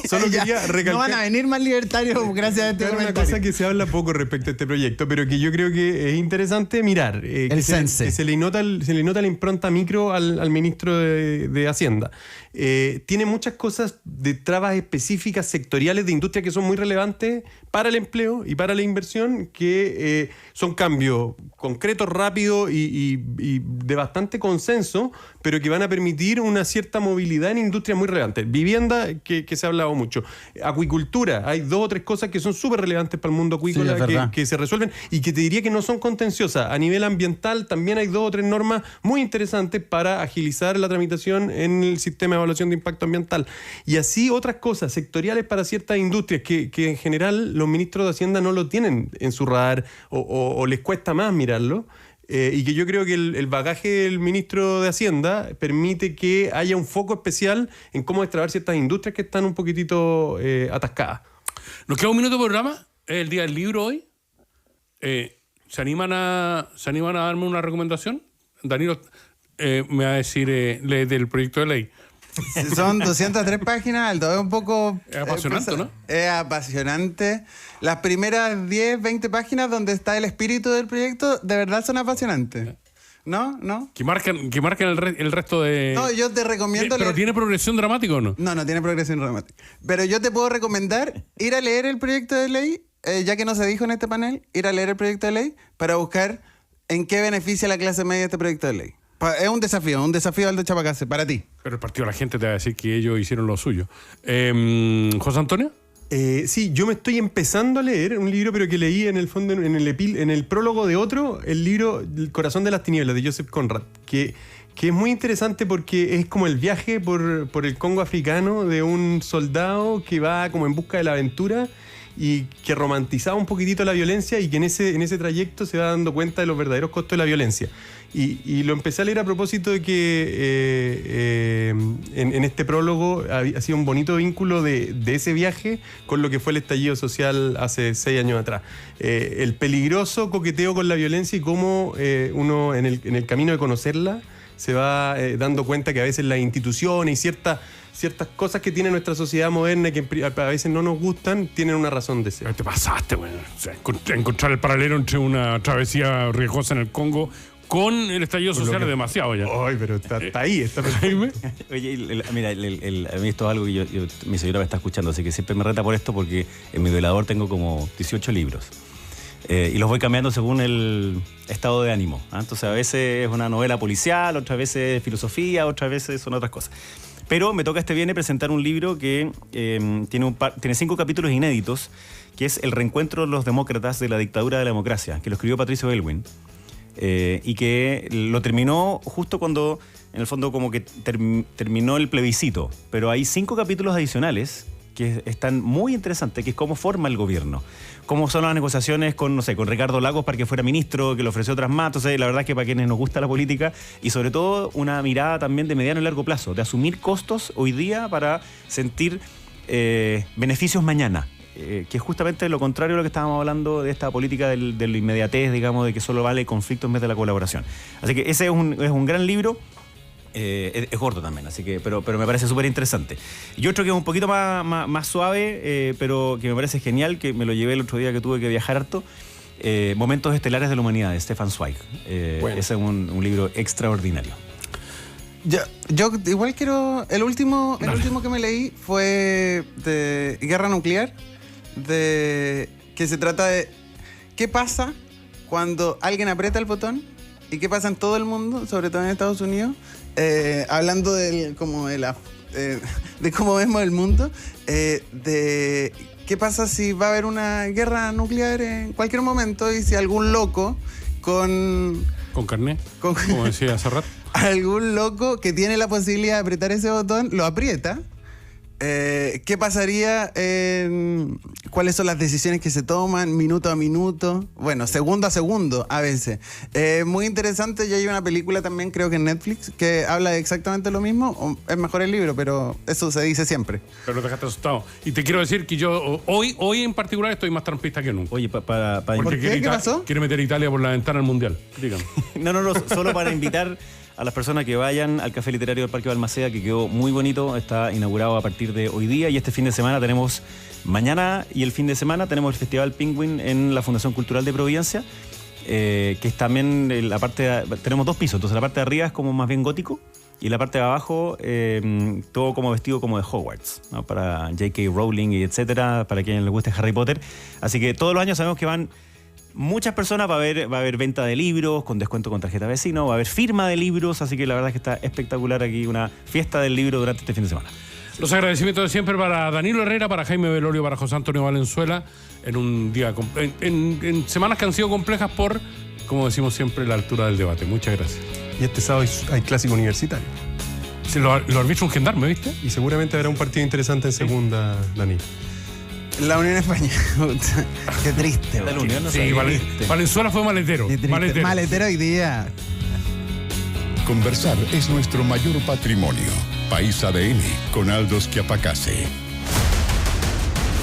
Solo quería recalcar... No van a venir más libertarios gracias a este comentario. Una cosa que se habla poco respecto a este proyecto, pero que yo creo que es interesante mirar. Que se le nota la impronta micro al ministro de Hacienda. Tiene muchas cosas de trabas específicas sectoriales de industria que son muy relevantes para el empleo y para la inversión, que son cambios concretos, rápidos y de bastante consenso, pero que van a permitir una cierta movilidad en industrias muy relevantes. Vivienda, que se ha hablado mucho. Acuicultura, hay 2 o 3 cosas que son súper relevantes para el mundo acuícola, sí, que se resuelven y que te diría que no son contenciosas. A nivel ambiental también hay 2 o 3 normas muy interesantes para agilizar la tramitación en el sistema de evaluación de impacto ambiental. Y así otras cosas sectoriales para ciertas industrias que en general los ministros de Hacienda no lo tienen en su radar o les cuesta más mirarlo. Y que yo creo que el bagaje del ministro de Hacienda permite que haya un foco especial en cómo destrabar ciertas industrias que están un poquitito atascadas. Nos queda un minuto de programa, es el día del libro hoy. ¿Se animan a darme una recomendación? Danilo me va a decir del proyecto de ley. Son 203 páginas, Aldo, es un poco... Es apasionante, ¿no? Es apasionante. Las primeras 10, 20 páginas donde está el espíritu del proyecto, de verdad son apasionantes. ¿No? Que marcan el resto de... No, yo te recomiendo ¿Pero leer... tiene progresión dramática o no? No tiene progresión dramática. Pero yo te puedo recomendar ir a leer el proyecto de ley, ya que no se dijo en este panel, ir a leer el proyecto de ley para buscar en qué beneficia a la clase media este proyecto de ley. Es un desafío Aldo Chapacase, para ti. Pero el partido de la gente te va a decir que ellos hicieron lo suyo. ¿José Antonio? Sí, yo me estoy empezando a leer un libro, pero que leí en el fondo, en el prólogo de otro, el libro El corazón de las tinieblas, de Joseph Conrad, que es muy interesante porque es como el viaje por el Congo africano de un soldado que va como en busca de la aventura y que romantizaba un poquitito la violencia y que en ese trayecto se va dando cuenta de los verdaderos costos de la violencia. Y lo empecé a leer a propósito de que en este prólogo ha sido un bonito vínculo de ese viaje con lo que fue el estallido social hace 6 años atrás. El peligroso coqueteo con la violencia y cómo uno en el camino de conocerla se va dando cuenta que a veces las instituciones y ciertas cosas que tiene nuestra sociedad moderna y que a veces no nos gustan, tienen una razón de ser. Te pasaste, bueno. O sea, encontrar el paralelo entre una travesía riesgosa en el Congo con el estallido social es demasiado ya. Ay, pero está ahí, está Jaime. Oye, mira, a mí esto es algo que mi señora me está escuchando, así que siempre me reta por esto porque en mi velador tengo como 18 libros. Y los voy cambiando según el estado de ánimo. Entonces a veces es una novela policial, otras veces es filosofía, otras veces son otras cosas. Pero me toca este viernes presentar un libro que tiene 5 capítulos inéditos, que es El reencuentro de los demócratas de la dictadura de la democracia, que lo escribió Patricio Aylwin. Y que lo terminó justo cuando, en el fondo, como que terminó el plebiscito. Pero hay 5 capítulos adicionales que están muy interesantes, que es cómo forma el gobierno, cómo son las negociaciones con Ricardo Lagos para que fuera ministro, que le ofreció otras más. Entonces, la verdad es que para quienes nos gusta la política, y sobre todo una mirada también de mediano y largo plazo, de asumir costos hoy día para sentir beneficios mañana. Que es justamente lo contrario a lo que estábamos hablando de esta política de la inmediatez, digamos, de que solo vale el conflicto en vez de la colaboración. Así que ese es un gran libro. Es gordo también, así que, pero me parece súper interesante. Y otro que es un poquito más suave, pero que me parece genial, que me lo llevé el otro día que tuve que viajar harto, Momentos Estelares de la Humanidad, de Stefan Zweig. Bueno. Ese es un libro extraordinario. Yo igual quiero... El último que me leí fue de Guerra Nuclear, que se trata de qué pasa cuando alguien aprieta el botón y qué pasa en todo el mundo, sobre todo en Estados Unidos, hablando de cómo vemos el mundo, de qué pasa si va a haber una guerra nuclear en cualquier momento y si algún loco con carné, como decía hace rato, algún loco que tiene la posibilidad de apretar ese botón lo aprieta. ¿Qué pasaría? ¿Cuáles son las decisiones que se toman minuto a minuto? Bueno, segundo a segundo a veces. Muy interesante. Y hay una película también, creo que en Netflix, que habla de exactamente lo mismo. Es mejor el libro, pero eso se dice siempre. Pero no te dejaste asustado. Y te quiero decir que yo hoy en particular estoy más trampista que nunca. Oye, ¿Por qué? ¿Qué pasó? Quiere meter a Italia por la ventana al Mundial. Dígame. No, solo para invitar a las personas que vayan al Café Literario del Parque Balmaceda, que quedó muy bonito, está inaugurado a partir de hoy día, y este fin de semana mañana y el fin de semana tenemos el Festival Penguin en la Fundación Cultural de Providencia, que es también tenemos 2 pisos, entonces la parte de arriba es como más bien gótico, y la parte de abajo todo como vestido como de Hogwarts, ¿no? Para J.K. Rowling y etcétera, para quienes les guste Harry Potter. Así que todos los años sabemos que van muchas personas, va a haber venta de libros con descuento con tarjeta vecino, va a haber firma de libros, así que la verdad es que está espectacular aquí una fiesta del libro durante este fin de semana. Los agradecimientos de siempre para Danilo Herrera, para Jaime Velorio, para José Antonio Valenzuela, en un día en semanas que han sido complejas por, como decimos siempre, la altura del debate. Muchas gracias. Y este sábado hay clásico universitario. Sí, lo arbitra un gendarme, ¿viste? Y seguramente habrá un partido interesante en segunda, Dani. La Unión Española. Qué triste. La Unión, no sí, Valenzuela fue maletero. Maletero hoy día. Conversar es nuestro mayor patrimonio. País ADN con Aldo Schiapacase.